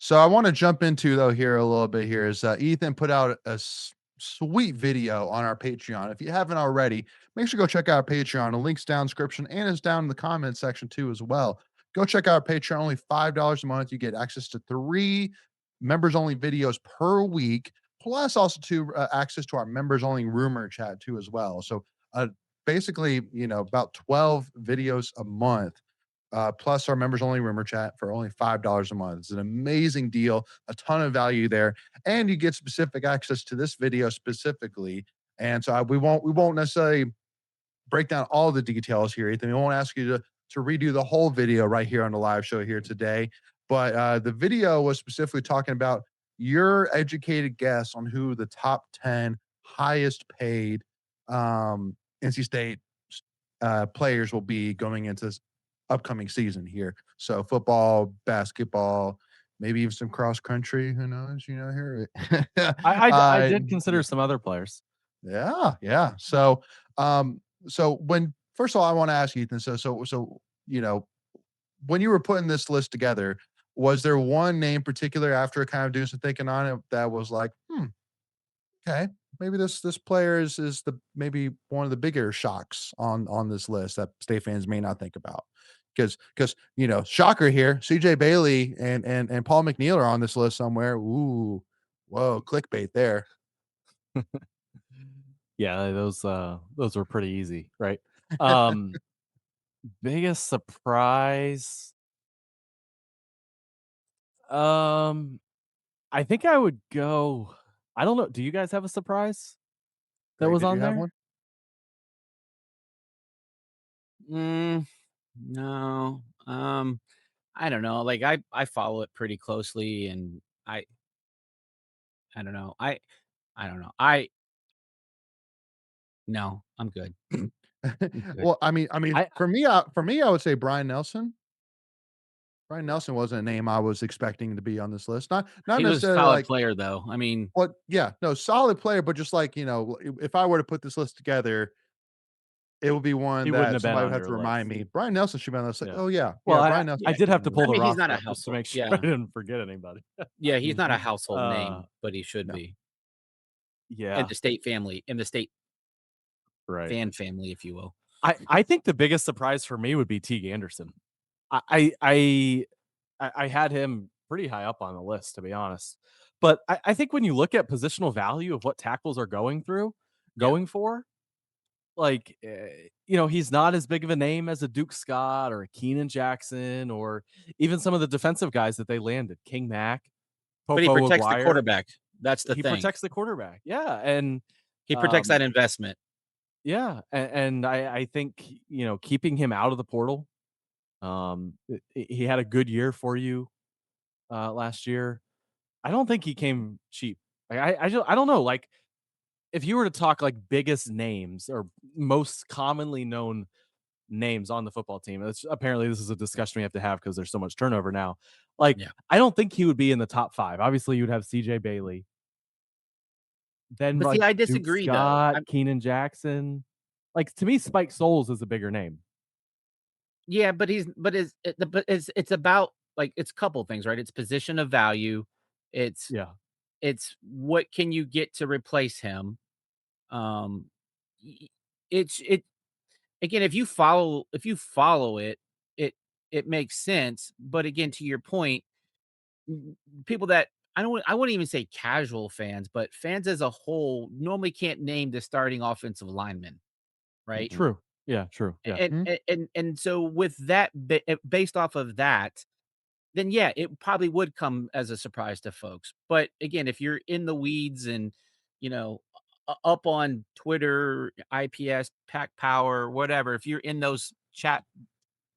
So I want to jump into though here a little bit here is Ethan put out a sweet video on our Patreon. If you haven't already, make sure to go check out our Patreon. The link's down in the description and it's down in the comments section too as well. Go check out our Patreon. Only $5 a month. You get access to 3 members only videos per week, plus also to access to our members only rumor chat too as well. So basically, about 12 videos a month plus our members only rumor chat for only $5 a month. It's an amazing deal, a ton of value there, and you get specific access to this video specifically. And so we won't necessarily break down all the details here, Ethan. We won't ask you to redo the whole video right here on the live show here today. But the video was specifically talking about your educated guess on who the top 10 highest paid NC State players will be going into this upcoming season here. So football, basketball, maybe even some cross country. Who knows? Here. I did consider some other players. Yeah, yeah. So when first of all, I want to ask you, Ethan. So when you were putting this list together, was there one name particular after kind of doing some thinking on it that was like, okay, maybe this player is the maybe one of the bigger shocks on this list that State fans may not think about. Because shocker here, CJ Bailey and Paul McNeil are on this list somewhere. Ooh, whoa, clickbait there. Yeah, those were pretty easy, right? Biggest surprise. I think I would go. I don't know. Do you guys have a surprise that Greg, was did on you have there? one? No. I don't know. Like I follow it pretty closely and I don't know. I don't know. No, I'm good. I'm good. Well, I mean, I for me, I would say Brian Nelson. Brian Nelson wasn't a name I was expecting to be on this list. Not He was a necessarily solid like player though. I mean, what, yeah, no, solid player, but just like, if I were to put this list together, it would be one He wouldn't that have been somebody would on have your to remind list. me. Brian Nelson should be on this. Like, Yeah. oh yeah, Well, yeah, I Brian Nelson I yeah. should did be have on to the pull list. I the mean, he's not roster a up just to household. make sure I Yeah. didn't forget anybody. Yeah, he's not a Mhm. household Uh, name, but he should No. be in yeah, the state family, in the state right. fan family, if you will. I think the biggest surprise for me would be Teague Anderson. I I I I had him pretty high up on the list, to be honest. But I think when you look at positional value of what tackles are Yeah. going for, like, he's not as big of a name as a Duke Scott or a Keenan Jackson or even some of the defensive guys that they landed, King Mack, But he Popo protects the Aguirre. quarterback. That's the He thing. protects the quarterback. Yeah, and, He protects that um, investment. yeah, and I think, keeping him out of the portal, he had a good year for you, last year. I don't think he came cheap. Like, I don't know, like, if you were to talk, like, biggest names or most commonly known names on the football team, it's apparently this is a discussion we have to have because there's so much turnover now. Like, Yeah. I don't think he would be in the top 5. Obviously, you'd have CJ Bailey, then, But see, like, I Duke disagree though. Scott, Keenan Jackson. Like, to me, Spike Souls is a bigger name. Yeah, but it's about like it's a couple things, right? It's position of value. It's Yeah. it's what can you get to replace him? Um y- it again, if you follow it, it it makes sense. But again, to your point, people that I wouldn't even say casual fans, but fans as a whole normally can't name the starting offensive lineman, right? Mhm. True. Yeah, true. Yeah. And Mhm. and so with that based off of that, then yeah, it probably would come as a surprise to folks. But again, if you're in the weeds and you know up on Twitter, IPS, Pack Power, whatever, if you're in those chat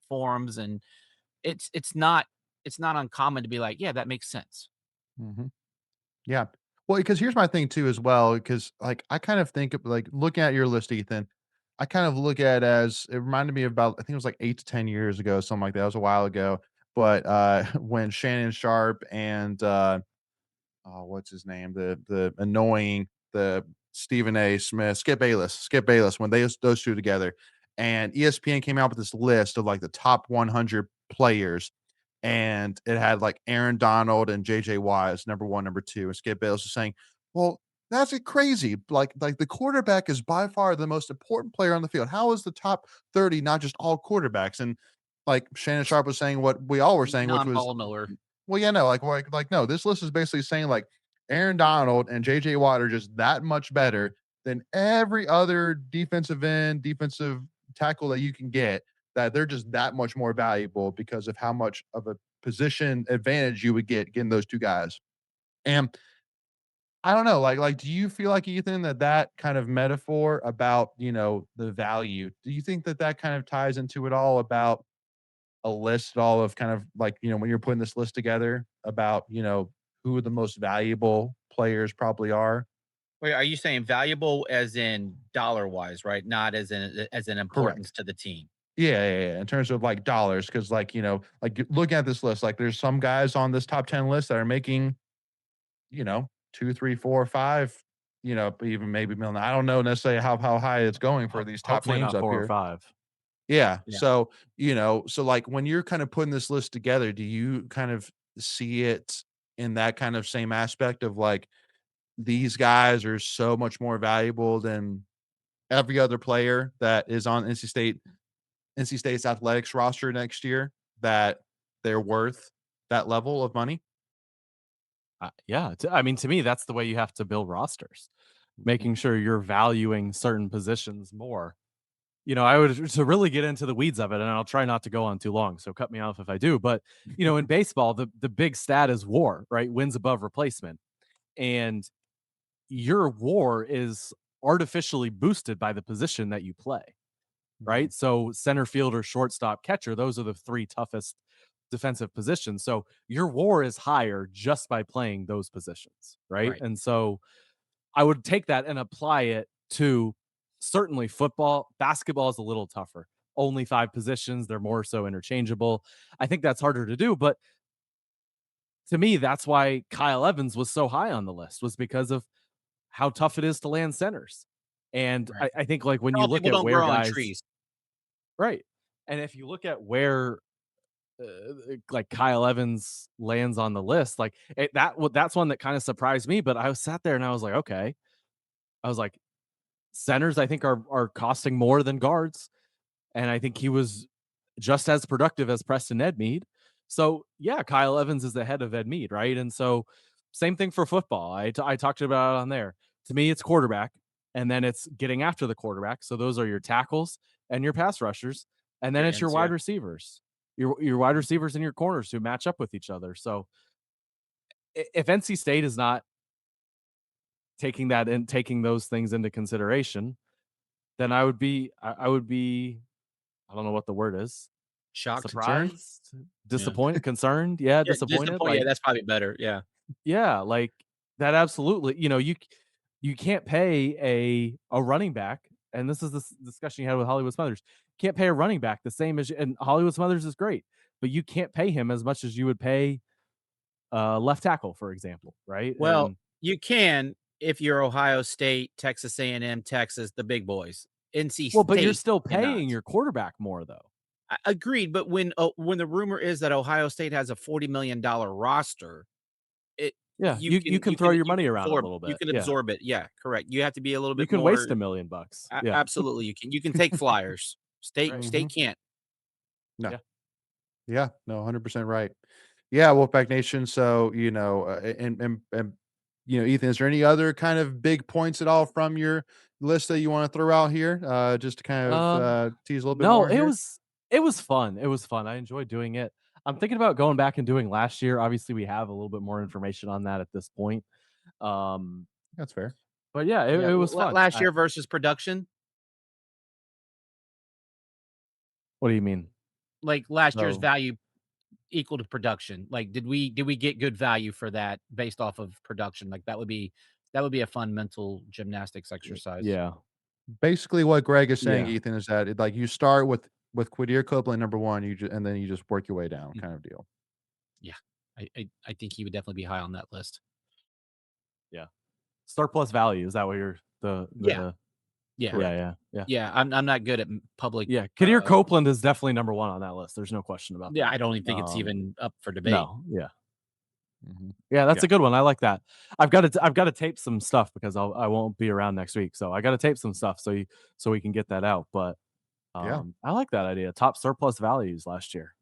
forums and it's not uncommon to be like, yeah, that makes sense. Mhm. Yeah. Well, because here's my thing too as well, because like I kind of think of like looking at your list, Ethan, I kind of look at it as it reminded me of about I think it was like 8 to 10 years ago, something like that. It was a while ago. But when Shannon Sharp and oh, what's his name? The annoying the Stephen A. Smith, Skip Bayless, when those two together, and ESPN came out with this list of like the top 100 players, and it had like Aaron Donald and JJ Watt as number 1, number 2, and Skip Bayless was saying, "Well, that's crazy. Like the quarterback is by far the most important player on the field. How is the top 30 not just all quarterbacks?" And like Shannon Sharp was saying what we all were saying, which was, Non-ball knower. well, yeah, no, like no, this list is basically saying like Aaron Donald and JJ Watt are just that much better than every other defensive end, defensive tackle that you can get, that they're just that much more valuable because of how much of a position advantage you would get getting those two guys. And I don't know, like, do you feel like, Ethan, that that kind of metaphor about, the value, do you think that that kind of ties into it all about a list at all of kind of like, when you're putting this list together about, who the most valuable players probably are? Wait, are you saying valuable as in dollar wise, right? Not as in importance Correct. to the team. Yeah, yeah, yeah, in terms of, like, dollars, because like, looking at this list, like, there's some guys on this top 10 list that are making, 2, 3, 4, 5, even maybe million. I don't know necessarily how high it's going for these top Hopefully names not up 4 or here. 5. Yeah, Yeah. so, so, like, when you're kind of putting this list together, do you kind of see it in that kind of same aspect of, like, these guys are so much more valuable than every other player that is on NC State's athletics roster next year, that they're worth that level of money? Yeah, I mean, to me, that's the way you have to build rosters, making sure you're valuing certain positions more. I would to really get into the weeds of it, and I'll try not to go on too long, so cut me off if I do. But in baseball, the big stat is WAR, right? Wins above replacement, and your WAR is artificially boosted by the position that you play, Mhm. right? So center fielder, shortstop, catcher, those are the three toughest defensive positions. So your WAR is higher just by playing those positions, right? Right. And so I would take that and apply it to certainly football. Basketball is a little tougher. Only 5 positions, they're more so interchangeable. I think that's harder to do, but to me, that's why Kyle Evans was so high on the list, was because of how tough it is to land centers. And Right. I think like when you Tall look people at don't where grow on guys, trees. right. And if you look at where like Kyle Evans lands on the list, like that's one that kind of surprised me. But I was sat there and I was like, okay. I was like, centers I think are costing more than guards, and I think he was just as productive as Preston Edmead. So yeah, Kyle Evans is the head of Edmead, right? And so same thing for football. I talked about it on there. To me, it's quarterback, and then it's getting after the quarterback. So those are your tackles and your pass rushers, and then Your it's your ends, yeah. wide receivers, your wide receivers and your corners who match up with each other. So if NC State is not taking that and taking those things into consideration, then I would be, I don't know what the word is. Shocked. Concerned? Surprised, Yeah. disappointed, concerned, yeah, Yeah, disappointed, yeah, like, that's probably better. Yeah. yeah, like, that absolutely, you can't pay a running back, and this is this discussion you had with Hollywood Smothers. Can't pay a running back the same as and Hollywood Smothers is great, but you can't pay him as much as you would pay left tackle, for example, right? Well, And you can if you're Ohio State, Texas A&M, Texas, the big boys. NC well, but you're State still cannot. paying your quarterback more though. Agreed, but when the rumor is that Ohio State has a $40 million roster, it Yeah, you can throw your money around a little you bit. can Yeah. absorb it. Yeah, correct. You have to be a little You bit can waste more. $1,000,000. Yeah. Absolutely, you can take flyers. State Right. Mhm. state can't. No. Yeah. Yeah, no, 100% right. Yeah, Wolfpack Nation. So, Ethan, is there any other kind of big points at all from your list that you want to throw out here? Just to kind of Um, tease a little bit no, more here. it was fun. It was fun. I enjoyed doing it. I'm thinking about going back and doing last year. Obviously, we have a little bit more information on that at this point. Um, That's fair. but yeah, Yeah, it was fun. last year versus production, What do you mean? like last year's So, value equal to production. Like, did we get good value for that based off of production? Like that would be a fun mental gymnastics exercise. yeah, Basically, what Greg is saying, yeah. Ethan, is that like you start with Quadir Copeland number one, and then you just work your way down, Mm, kind of deal. Yeah, I think he would definitely be high on that list. Yeah. Start plus value. Is that what you're Yeah, the Yeah. Yeah. Yeah. I'm not good at public. Yeah, Kadir Copeland is definitely number 1 on that list. There's no question about Yeah. that. I don't even think it's even up for debate. No, yeah. Mhm. Yeah, that's a good one. I like that. I've got to tape some stuff because I won't be around next week. So I got to tape some stuff so we can get that out. But Yeah. I like that idea. Top surplus values last year.